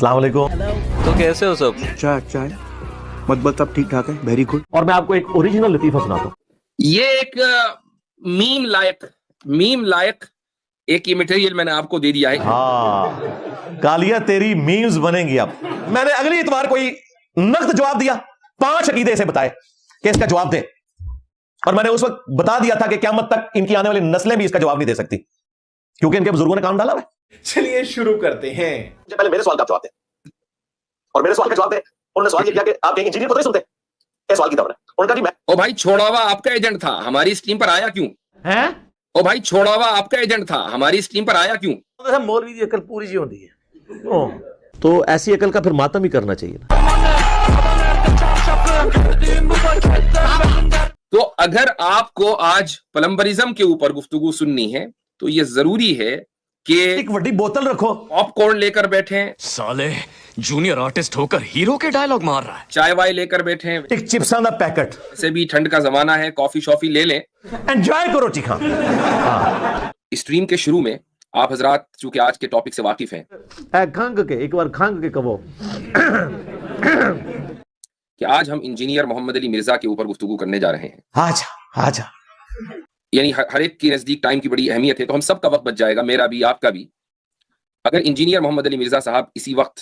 अस्सलाम वालेकुम। तो कैसे हो सब? चाय मतलब सब ठीक ठाक है, वेरी गुड। और मैं आपको एक ओरिजिनल लतीफा सुनाता हूँ। ये एक मीम लायक एक ये मटेरियल मैंने आपको दे दिया है। हाँ, कालिया तेरी मीम्स बनेंगी। अब मैंने अगली इतवार कोई नख्त जवाब दिया, 5 अकीदे से बताए कि इसका जवाब दे, और मैंने उस वक्त बता दिया था कि क़यामत तक इनकी आने वाली नस्लें भी इसका जवाब नहीं दे सकती, क्योंकि इनके बुजुर्गों ने काम डाला है। चलिए शुरू करते हैं। पहले मेरे सवाल का जवाब दे, और मेरे सवाल का जवाब दे। उन्होंने सवाल ये किया कि आप इंजीनियर को नहीं सुनते, ये सवाल की दौड़ है। उन्होंने कहा जी मैं। ओ भाई छोड़ा हुआ आपका एजेंट था, हमारी स्ट्रीम पर आया क्यों? हैं? ओ भाई छोड़ा हुआ आपका एजेंट था, हमारी स्ट्रीम पर आया क्यों? मौलवी की अकल पूरी जी होती है, तो ऐसी अकल का फिर मातम ही करना चाहिए ना। तो अगर आपको आज प्लम्बरिज्म के ऊपर गुफ्तगू सुननी है तो ये जरूरी है कि एक बड़ी बोतल रखो, पॉपकॉर्न लेकर बैठे, साले जूनियर आर्टिस्ट होकर हीरो के डायलॉग मार रहा है। चाय वाय लेकर बैठे, एक चिप्सां दा पैकेट, से भी ठंड का जमाना है, कॉफी शॉफी ले लें, एंजॉय करो चिखा। स्ट्रीम के शुरू में आप हजरात चूंकि आज के टॉपिक से वाकिफ हैं खंग के एक बार खंग के कहो कि आज हम इंजीनियर मोहम्मद अली मिर्जा के ऊपर गुफ्तगू करने जा रहे हैं। आजा आजा। यानी हर एक के नजदीक टाइम की बड़ी अहमियत है, तो हम सब का वक्त बच जाएगा, मेरा भी आपका भी, अगर इंजीनियर मोहम्मद अली मिर्जा साहब इसी वक्त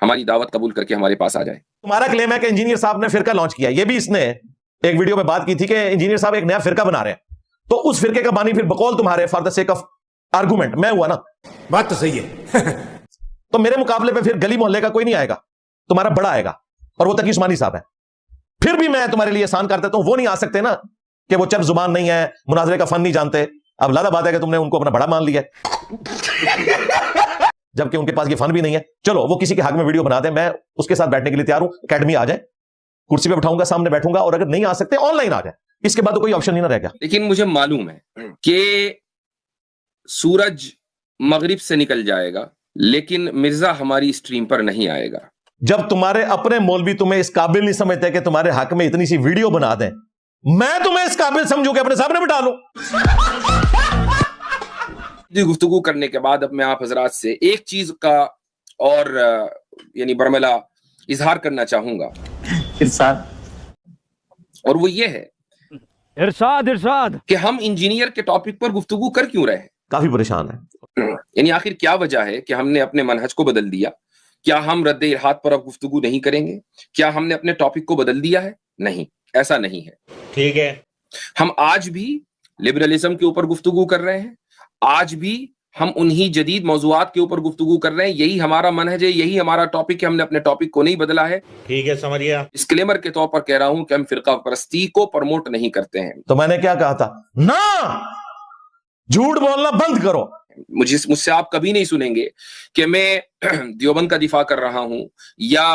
हमारी दावत कबूल करके हमारे पास आ जाए। तुम्हारा क्लेम है कि इंजीनियर साहब ने फिरका लॉन्च किया, ये भी इसने एक वीडियो में बात की थी कि इंजीनियर साहब एक नया फिरका बना रहे हैं, तो उस फिरके का बानी फिर बकौल तुम्हारे for the sake of argument मैं हुआ ना। बात तो सही है। तो मेरे मुकाबले पे फिर गली मोहल्ले का कोई नहीं आएगा, तुम्हारा बड़ा आएगा, और वो तकी उस्मानी साहब है। फिर भी मैं तुम्हारे लिए आसान कर देता हूं, वो नहीं आ सकते ना कि वो चप जुबान नहीं है, मुनाजरे का फन नहीं जानते। अब लादा बात है कि तुमने उनको अपना बड़ा मान लिया जबकि उनके पास ये फन भी नहीं है। चलो वो किसी के हक में वीडियो बना दे, मैं उसके साथ बैठने के लिए तैयार हूं। एकेडमी आ जाए, कुर्सी पे बैठाऊंगा, सामने बैठूंगा, और अगर नहीं आ सकते ऑनलाइन आ जाए, इसके बाद तो कोई ऑप्शन ही ना रह गया। लेकिन मुझे मालूम है कि सूरज मगरिब से निकल जाएगा, लेकिन मिर्जा हमारी स्ट्रीम पर नहीं आएगा। जब तुम्हारे अपने मौलवी तुम्हें इस काबिल नहीं समझते कि तुम्हारे हक में इतनी सी वीडियो बना दें, मैं तुम्हें इस काबिल समझू कि अपने सामने बिठा लूं। गुफ्तगू करने के बाद अब मैं आप हजरात से एक चीज का और यानी बरमला इजहार करना चाहूंगा, इरशाद। और वो ये है इरशाद कि हम इंजीनियर के टॉपिक पर गुफ्तगू कर क्यों रहे हैं। काफी परेशान है। यानी आखिर क्या वजह है कि हमने अपने मनहज को बदल दिया? क्या हम रद्द इरहाद पर अब गुफ्तगू नहीं करेंगे? क्या हमने अपने टॉपिक को बदल दिया है? नहीं, ऐसा नहीं है। ठीक है, हम आज भी लिबरलिज्म के ऊपर गुफ्तगू कर रहे हैं, आज भी हम उन्हीं जदीद मौज़ूआत के ऊपर गुफ्तगू कर रहे हैं। यही हमारा मनहज है, यही हमारा टॉपिक है, हमने अपने टॉपिक को नहीं बदला है। ठीक है, समझ गया। डिस्क्लेमर के तौर पर कह रहा हूं कि हम फिरका परस्ती को प्रमोट नहीं करते हैं। तो मैंने क्या कहा था ना, झूठ बोलना बंद करो। मुझसे आप कभी नहीं सुनेंगे कि मैं देवबंद का दिफा कर रहा हूं या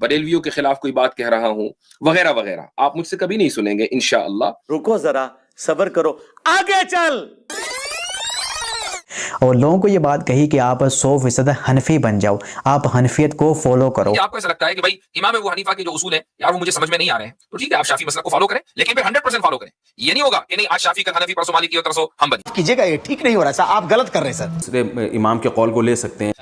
बरेलवियों के खिलाफ कोई बात कह रहा हूं वगैरह वगैरह, आप मुझसे कभी नहीं सुनेंगे इंशाअल्लाह। रुको जरा, सब्र करो, आगे चल। और लोगों को ये बात कही कि आप 100% हनफी बन जाओ, आप हनफियत को फॉलो करो। आपको ऐसा लगता है कि भाई इमाम अबू हनीफा के जो उसूल है यार वो मुझे समझ में नहीं आ रहे हैं, तो ठीक है आप शाफी मसलक को फॉलो करें, लेकिन फिर 100% फॉलो करें। ये नहीं होगा कि नहीं आज शाफी का हनफी परसों मालिकी और तरसों हम्बली कीजिएगा, ये ठीक नहीं हो रहा सर, आप गलत कर रहे हैं सर। इमाम के कौल को ले सकते हैं,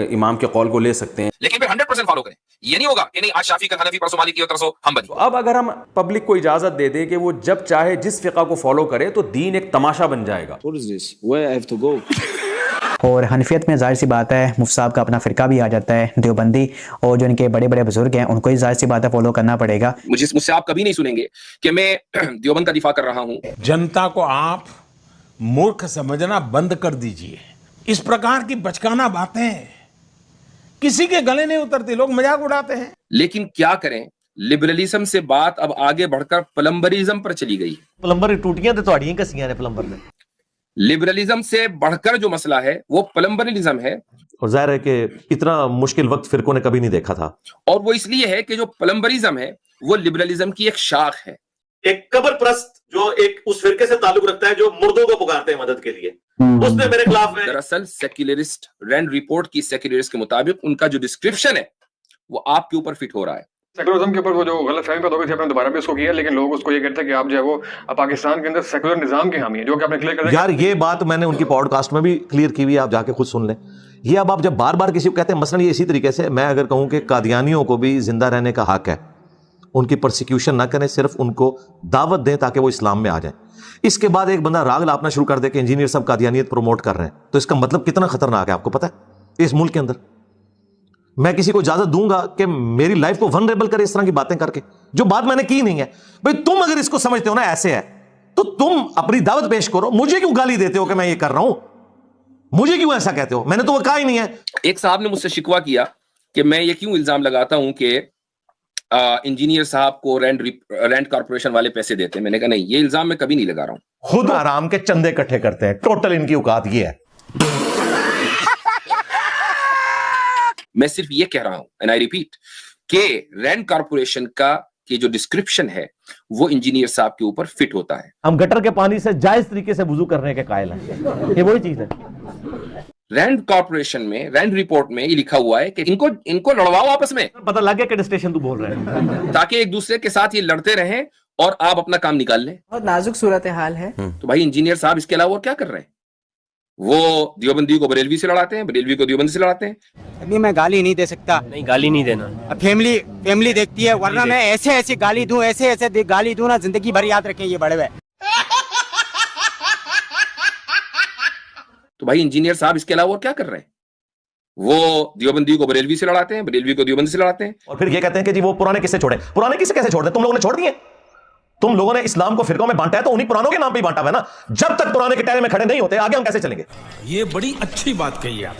इमाम के कौल को ले सकते हैं, लेकिन फिर 100% फॉलो करें। ये नहीं होगा कि नहीं आज शाफी का हनफी परसों मालिकी और तरसों हम्बली। तो अब अगर हम पब्लिक को इजाजत दे दे कि वो जब चाहे जिस फिका को फॉलो करे तो दीन एक तमाशा बन जाएगा। और हनफियत में जाहिर सी बात है मुफ्ती साहब का अपना फिरका भी आ जाता है, देवबंदी, और जो इनके बड़े बड़े बुजुर्ग हैं उनको ही जाहिर सी बात है फॉलो करना पड़ेगा। मुझसे आप कभी नहीं सुनेंगे कि मैं देवबंद का दिफा कर रहा हूं। जनता को आप मूर्ख समझना बंद कर दीजिए। इस प्रकार की बचकाना बातें किसी के गले नहीं उतरती, लोग मजाक उड़ाते हैं। लेकिन क्या करें, लिबरलिज्म से बात अब आगे बढ़कर प्लम्बरिज्म पर चली गई। प्लम्बर टूटियां तो तुहाड़ियां कसियां ने प्लम्बर ने। लिबरलिज्म से बढ़कर जो मसला है वो प्लम्बरिज्म है, और जाहिर है कि इतना मुश्किल वक्त फिरकों ने कभी नहीं देखा था। और वो इसलिए है कि जो प्लम्बरिज्म है वो लिबरलिज्म की एक शाख है। एक कब्र प्रस्त जो एक उस फिरके से ताल्लुक रखता है जो मुर्दों को पुकारते हैं मदद के लिए, उसने मेरे खिलाफ है। दरअसल सेक्युलरिस्ट रैंड रिपोर्ट की सेक्युलरिस्ट के मुताबिक उनका जो डिस्क्रिप्शन है वो आपके ऊपर फिट हो रहा है। सेकुलरिज्म के ऊपर वो जो गलत फहमी पैदा हो गई थी, आपने दोबारा भी उसको किया, लेकिन लोग उसको ये कहते हैं कि आप जो है वो पाकिस्तान के अंदर सेकुलर निजाम के हामी है, जो कि आपने क्लियर कर दिया। यार ये बात मैंने उनकी पॉडकास्ट में भी क्लियर की हुई है, आप जाके खुद सुन लें یہ اب آپ جب بار بار کسی کو کہتے ہیں، مثلا یہ اسی طریقے سے میں اگر کہوں کہ قادیانیوں کو بھی زندہ رہنے کا حق ہے، ان کی پرسیکیوشن نہ کریں، صرف ان کو دعوت دیں تاکہ وہ اسلام میں آ جائیں. اس کے بعد ایک بندہ راگ لاپنا شروع کر دے کہ انجینئر صاحب قادیانیت پروموٹ کر رہے ہیں، تو اس کا مطلب کتنا خطرناک ہے آپ کو پتہ ہے؟ اس ملک کے اندر میں کسی کو اجازت دوں گا کہ میری لائف کو ونریبل کرے اس طرح کی باتیں کر کے، جو بات میں نے کی نہیں ہے. بھئی تم اگر اس کو سمجھتے ہو نا ایسے ہے تو تم اپنی دعوت پیش کرو. مجھے کیوں گالی دیتے ہو کہ میں یہ کر رہا ہوں؟ مجھے کیوں ایسا کہتے ہو؟ میں نے تو وہ کہا ہی نہیں ہے. ایک صاحب نے مجھ سے شکوہ کیا کہ میں یہ کیوں الزام لگاتا ہوں کہ انجینئر صاحب کو رینٹ کارپوریشن والے پیسے دیتے ہیں. میں نے کہا نہیں، یہ الزام میں کبھی نہیں لگا رہا ہوں. خود آرام کے چندے اکٹھے کرتے ہیں، ٹوٹل ان کی اوقات یہ ہے. میں صرف یہ کہہ رہا ہوں اینڈ آئی ریپیٹ کہ رینٹ کارپوریشن کا کہ جو ڈسکرپشن ہے وہ انجینئر صاحب کے اوپر فٹ ہوتا ہے. ہم گٹر کے پانی سے جائز طریقے سے وضو کرنے کے قائل ہیں، یہ وہی چیز ہے. رینٹ کارپوریشن میں رینٹ رپورٹ میں یہ لکھا ہوا ہے کہ ان کو لڑواؤ آپس میں، پتہ لگ گیا کہ ڈسٹیشن تو بول رہے ہیں، تاکہ ایک دوسرے کے ساتھ یہ لڑتے رہیں اور آپ اپنا کام نکال لیں. بہت نازک صورتحال ہے. تو بھائی انجینئر صاحب اس کے علاوہ اور کیا کر رہے ہیں؟ وہ دیوبندی کو بریلوی سے لڑاتے ہیں، بریلوی کو دیوبندی سے لڑاتے ہیں. ابھی میں گالی نہیں دے سکتا. نہیں، گالی نہیں دینا. فیملی دیکھتی ہے، ورنہ میں ایسے گالی دوں، ایسے گالی دوں نا، زندگی بھر یاد رکھیں یہ بڑے ہوئے. تو بھائی انجینئر صاحب اس کے علاوہ اور کیا کر رہے ہیں؟ وہ دیوبندی کو بریلوی سے لڑاتے ہیں، بریلوی کو دیوبندی سے لڑاتے ہیں. اور پھر یہ کہتے ہیں کہ جی وہ پرانے قصے چھوڑیں. پرانے قصے کیسے چھوڑ دیں؟ تم لوگوں نے چھوڑ دیے. تم لوگوں نے اسلام کو فرقوں میں بانٹا ہے تو انہی پرانوں کے نام پہ ہی بانٹا ہے نا. جب تک پرانے کے ٹائر میں کھڑے نہیں ہوتے آگے ہم کیسے چلیں گے؟ یہ بڑی اچھی بات کہی آپ.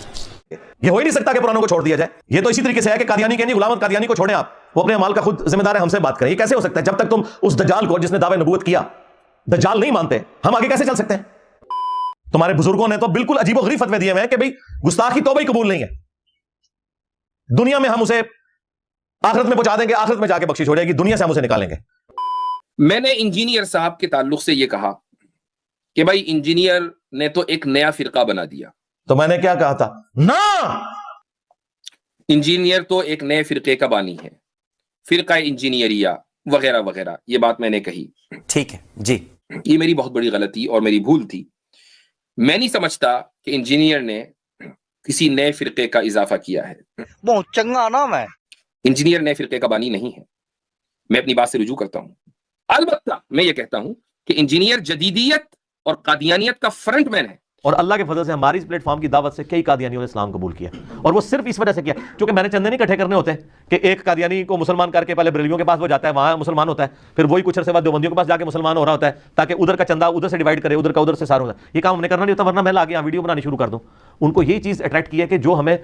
یہ ہو ہی نہیں سکتا کہ پرانوں کو چھوڑ دیا جائے. یہ تو اسی طریقے سے ہے کہ قادیانی کہیں غلام احمد قادیانی کو چھوڑیں آپ، وہ اپنے اعمال کا خود ذمہ دار ہے، ہم سے بات کریں. یہ کیسے ہو سکتا ہے؟ جب تک تم اس دجال کو جس نے دعوی نبوت کیا دجال نہیں مانتے، ہم آگے کیسے چل سکتے ہیں؟ تمہارے بزرگوں نے تو بالکل عجیب و غریب فتوے دیے ہوئے ہیں کہ بھئی گستاخ کی توبہ ہی قبول نہیں ہے. دنیا میں ہم اسے آخرت میں پہنچا دیں گے، آخرت میں جا کے بخشش ہو جائے گی، دنیا سے ہم اسے نکالیں گے. میں نے انجینئر صاحب کے تعلق سے یہ کہا کہ بھائی انجینئر نے تو ایک نیا فرقہ بنا دیا. تو میں نے کیا کہا تھا؟ نا، انجینئر تو ایک نئے فرقے کا بانی ہے، فرقہ انجینئریہ وغیرہ وغیرہ، یہ بات میں نے کہی. ٹھیک ہے جی. یہ میری بہت بڑی غلطی اور میری بھول تھی. میں نہیں سمجھتا کہ انجینئر نے کسی نئے فرقے کا اضافہ کیا ہے. بہت چنگا نام ہے. انجینئر نئے فرقے کا بانی نہیں ہے. میں اپنی بات سے رجوع کرتا ہوں. البتہ میں یہ کہتا ہوں کہ انجینئر جدیدیت اور قادیانیت کا فرنٹ مین ہے. اور اللہ کے فضل سے ہماری اس پلیٹ فارم کی دعوت سے کئی قادیانیوں نے اسلام قبول کیا، اور وہ صرف اس وجہ سے کیا کیونکہ میں نے چندے نہیں اکٹھے کرنے ہوتے کہ ایک قادیانی کو مسلمان کر کے پہلے بریلویوں کے پاس وہ جاتا ہے، وہاں مسلمان ہوتا ہے، پھر وہی کچھ عرصے بعد دیوبندیوں کے پاس جا کے مسلمان ہو رہا ہوتا ہے تاکہ ادھر کا چندہ ادھر سے ڈیوائڈ کرے، ادھر کا ادھر سے سارا ہوتا ہے. یہ کام ہم نے کرنا نہیں ہوتا، ورنہ میں آگے ویڈیو بنانی شروع کر دوں. ان کو یہی چیز اٹریکٹ کی ہے کہ جو ہمیں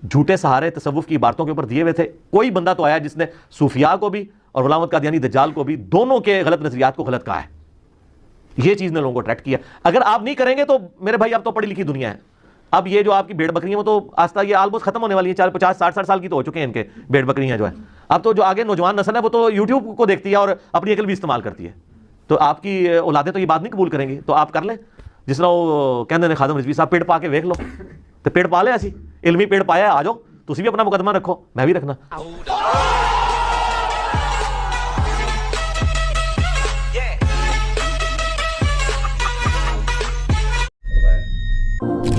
جھوٹے سہارے تصوف کی عبارتوں کے اوپر دیے ہوئے تھے. کوئی بندہ تو آیا جس نے صوفیاء کو بھی اور غلام احمد قادیانی دجال کو بھی دونوں کے غلط نظریات کو غلط کہا ہے. یہ چیز نے لوگوں کو اٹریکٹ کیا. اگر آپ نہیں کریں گے تو میرے بھائی اب تو پڑھی لکھی دنیا ہے. اب یہ جو آپ کی بھیڑ بکریاں وہ تو آستہ یہ آلموسٹ ختم ہونے والی ہیں. 50 60 سال کی تو ہو چکے ہیں ان کے بھیڑ بکریاں جو ہے. اب تو جو آگے نوجوان نسل ہے وہ تو یوٹیوب کو دیکھتی ہے اور اپنی عقل بھی استعمال کرتی ہے. تو آپ کی اولادیں تو یہ بات نہیں قبول کریں گی. تو آپ کر لیں جس طرح وہ کہندے نے خادم رضوی صاحب پیڑ پا کے دیکھ لو. تو پیڑ پا لے، ایسی علمی پیڑ پایا ہے، آ جاؤ تسی بھی اپنا مقدمہ رکھو، میں بھی رکھنا.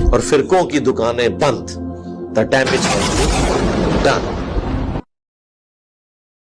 اور فرقوں کی دکانیں بند. The damage has been done.